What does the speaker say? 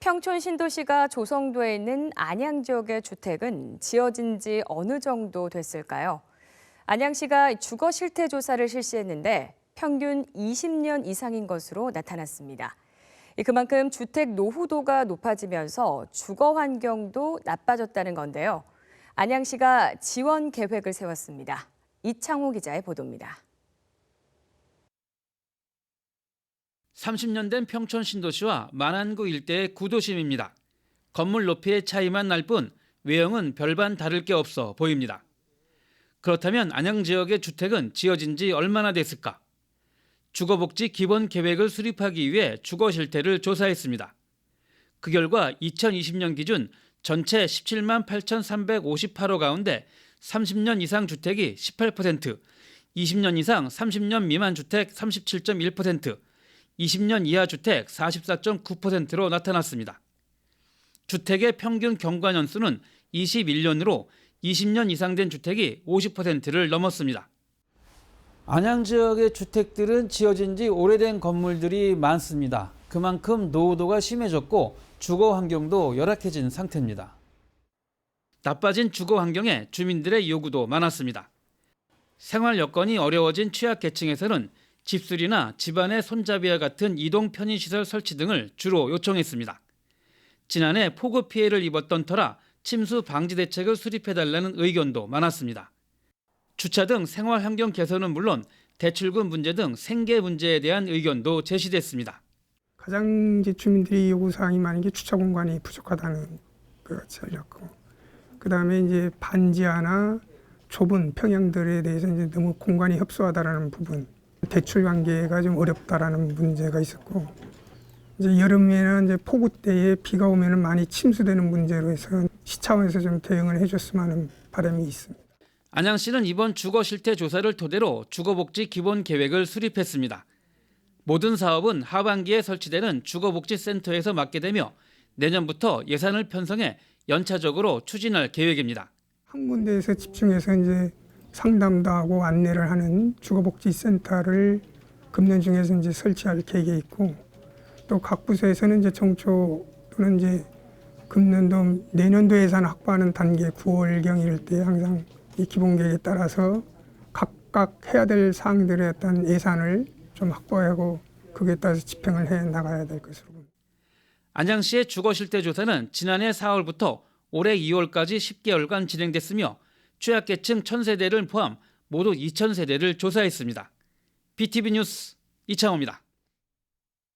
평촌 신도시가 조성도에 있는 안양 지역의 주택은 지어진 지 어느 정도 됐을까요? 안양시가 주거 실태 조사를 실시했는데 평균 20년 이상인 것으로 나타났습니다. 그만큼 주택 노후도가 높아지면서 주거 환경도 나빠졌다는 건데요. 안양시가 지원 계획을 세웠습니다. 이창호 기자의 보도입니다. 30년 된 평촌 신도시와 만안구 일대의 구도심입니다. 건물 높이의 차이만 날 뿐 외형은 별반 다를 게 없어 보입니다. 그렇다면 안양 지역의 주택은 지어진 지 얼마나 됐을까? 주거복지 기본 계획을 수립하기 위해 주거 실태를 조사했습니다. 그 결과 2020년 기준 전체 17만 8,358호 가운데 30년 이상 주택이 18%, 20년 이상 30년 미만 주택 37.1%, 20년 이하 주택 44.9%로 나타났습니다. 주택의 평균 경과 년수는 21년으로 20년 이상 된 주택이 50%를 넘었습니다. 안양 지역의 주택들은 지어진 지 오래된 건물들이 많습니다. 그만큼 노후도가 심해졌고 주거 환경도 열악해진 상태입니다. 나빠진 주거 환경에 주민들의 요구도 많았습니다. 생활 여건이 어려워진 취약계층에서는 집수리나 집안의 손잡이와 같은 이동 편의시설 설치 등을 주로 요청했습니다. 지난해 폭우 피해를 입었던 터라 침수 방지 대책을 수립해달라는 의견도 많았습니다. 주차 등 생활 환경 개선은 물론 대출금 문제 등 생계 문제에 대한 의견도 제시됐습니다. 가장 이제 주민들이 요구사항이 많은 게 주차 공간이 부족하다는 것 전렸고, 그다음에 이제 반지하나 좁은 평형들에 대해서 이제 너무 공간이 협소하다라는 부분, 대출 관계가 좀 어렵다라는 문제가 있었고, 이제 여름에는 이제 폭우 때에 비가 오면은 많이 침수되는 문제로 해서 시 차원에서 좀 대응을 해줬으면 하는 바람이 있습니다. 안양시는 이번 주거 실태 조사를 토대로 주거복지 기본 계획을 수립했습니다. 모든 사업은 하반기에 설치되는 주거복지센터에서 맡게 되며 내년부터 예산을 편성해 연차적으로 추진할 계획입니다. 한 군데에서 집중해서 이제 상담도 하고 안내를 하는 주거복지센터를 금년 중에서 이제 설치할 계획이 있고, 또 각 부서에서는 이제 정초 또는 이제 금년도 내년도 예산 확보하는 단계 9월경 이럴 때 항상 이 기본 계획에 따라서 각각 해야 될 사항들의 어떤 예산을 좀 확보하고 거기에 따라서 집행을 해 나가야 될 것으로 봅니다. 안양시의 주거 실태 조사는 지난해 4월부터 올해 2월까지 10개월간 진행됐으며 취약계층 1,000세대를 포함 모두 2,000세대를 조사했습니다. BTV 뉴스 이창호입니다.